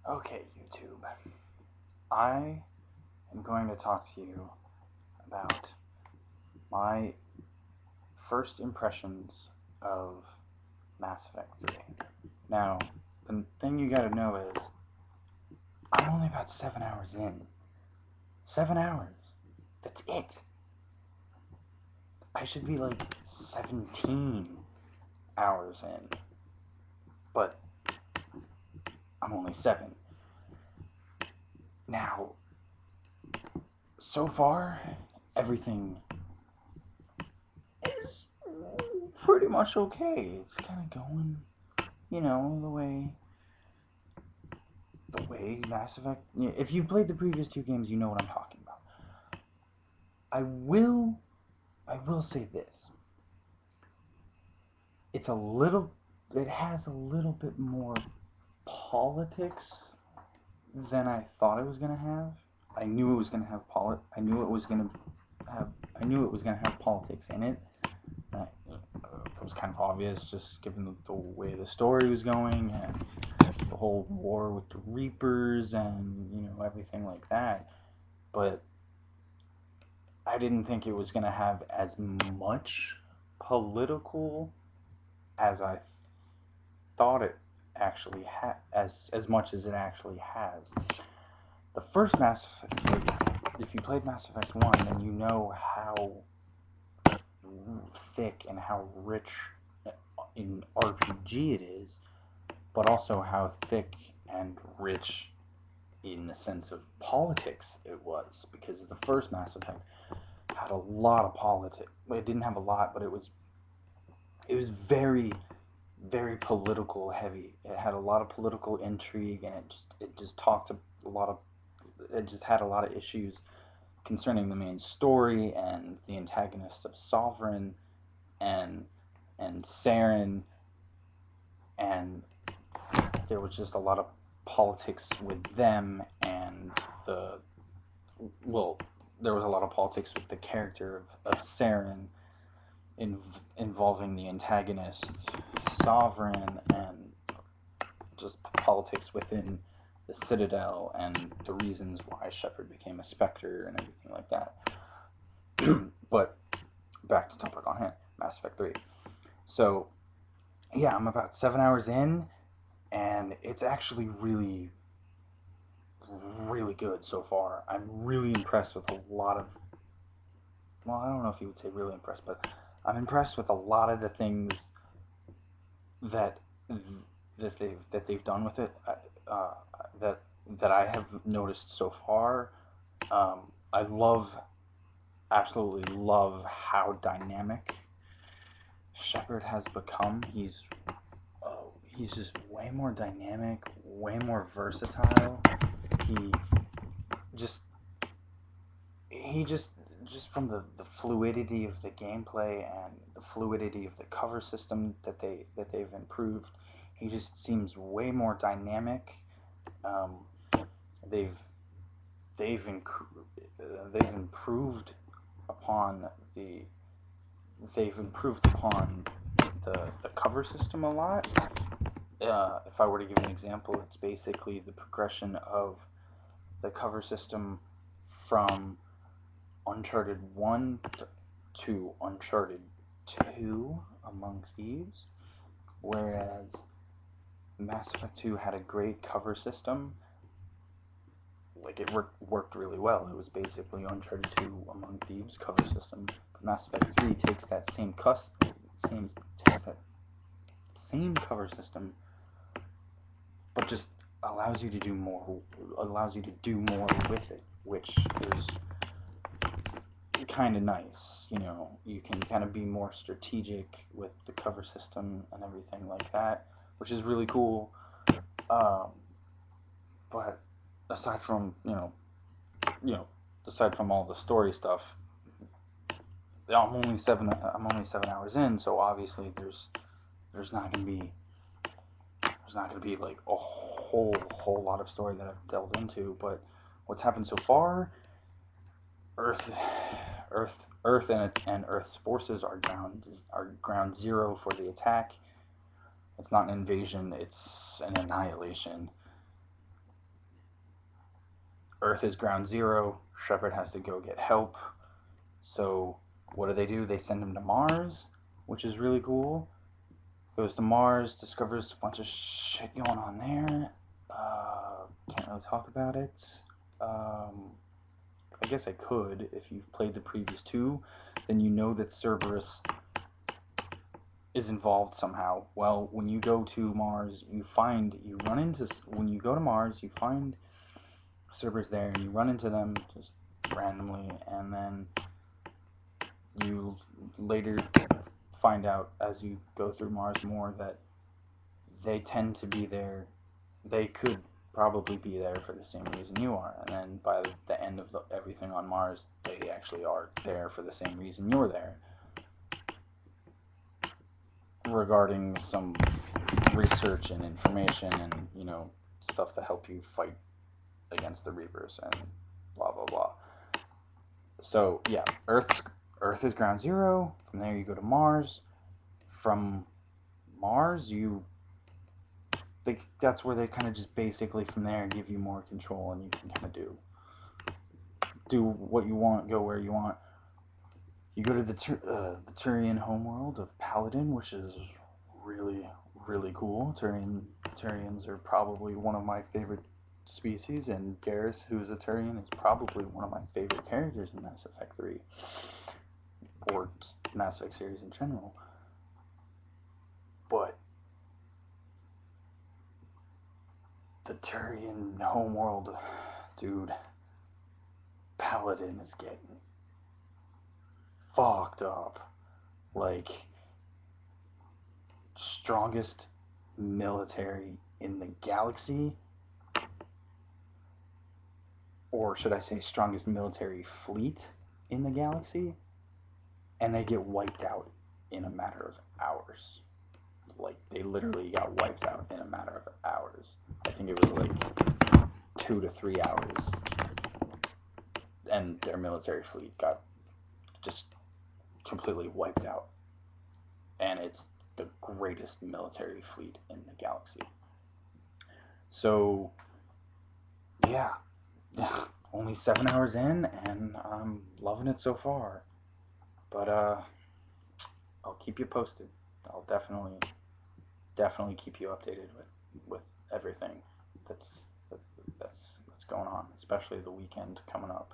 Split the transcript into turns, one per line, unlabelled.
Okay, YouTube. I am going to talk to you about my first impressions of Mass Effect 3. Now, the thing you gotta know is, I'm only about 7 hours in. 7 hours. That's it. I should be like 17 hours in. But I'm only 7. Now, so far, everything is pretty much okay. It's kind of going, the way Mass Effect. If you've played the previous two games, you know what I'm talking about. I will, I will say this. It's a little. It has a little bit more politics than I thought it was gonna have. I knew it was gonna have I knew it was gonna have. I knew it was gonna have politics in it. It was kind of obvious, just given the way the story was going and the whole war with the Reapers and everything like that. But I didn't think it was gonna have as much political as I thought it actually had, as much as it actually has. The first Mass Effect, if you played Mass Effect 1, then you know how thick and how rich in RPG it is, but also how thick and rich in the sense of politics it was, because the first Mass Effect had a lot of politics. It didn't have a lot, but it was very, very political heavy. It had a lot of political intrigue, and it just talked a lot of it just had a lot of issues concerning the main story and the antagonist of Sovereign and Saren, and there was just a lot of politics with them, and well, there was a lot of politics with the character of Saren involving the antagonist Sovereign, and just politics within the Citadel and the reasons why Shepard became a Spectre and everything like that. But back to topic on hand, Mass Effect 3. So, yeah, I'm about 7 hours in, and it's actually really, really good so far. I'm really impressed with a lot of. Well, I don't know if you would say really impressed, but I'm impressed with a lot of the things that they've done with it. Uh, that that I have noticed so far. I absolutely love how dynamic Shepard has become. He's just way more dynamic, way more versatile. He just he just from the fluidity of the gameplay and the fluidity of the cover system that they've improved, he just seems way more dynamic. Um, they've they've they've improved upon the they've improved upon the cover system a lot. If I were to give an example, it's basically the progression of the cover system from Uncharted 1 to Uncharted 2 Among Thieves, whereas Mass Effect 2 had a great cover system. Like, it worked really well. It was basically Uncharted 2 Among Thieves cover system. But Mass Effect 3 takes that same cover system, but just allows you to do more with it, which is kind of nice. You can kind of be more strategic with the cover system and everything like that, which is really cool. But aside from you know aside from all the story stuff, I'm only 7 hours in, so obviously there's not gonna be like a whole lot of story that I've delved into. But what's happened so far, Earth, and Earth's forces are ground zero for the attack. It's not an invasion; it's an annihilation. Earth is ground zero. Shepard has to go get help. So what do? They send him to Mars, which is really cool. Goes to Mars, discovers a bunch of shit going on there. Can't really talk about it. I guess I could. If you've played the previous two, then you know that Cerberus is involved somehow. Well, when you go to Mars, when you go to Mars, you find Cerberus there, and you run into them just randomly, and then you later find out as you go through Mars more that they tend to be there. They could probably be there for the same reason you are, and then by the end of everything on Mars, they actually are there for the same reason you're there. Regarding some research and information and, stuff to help you fight against the Reapers and blah blah blah. So yeah, Earth is ground zero. From there you go to Mars. From Mars that's where they kind of just basically from there give you more control, and you can kind of do what you want, go where you want. You go to the Turian homeworld of Paladin, which is really, really cool. Turians are probably one of my favorite species, and Garrus, who is a Turian, is probably one of my favorite characters in Mass Effect 3, or just Mass Effect series in general. But the Turian homeworld, dude, Paladin is getting fucked up. Like, strongest military in the galaxy, or should I say strongest military fleet in the galaxy, and they get wiped out in a matter of hours. Like, they literally got wiped out in a matter of hours. I think it was like 2 to 3 hours, and their military fleet got just completely wiped out. And it's the greatest military fleet in the galaxy. So, yeah, only 7 hours in, and I'm loving it so far. But I'll keep you posted. I'll definitely keep you updated with everything that's going on, especially the weekend coming up.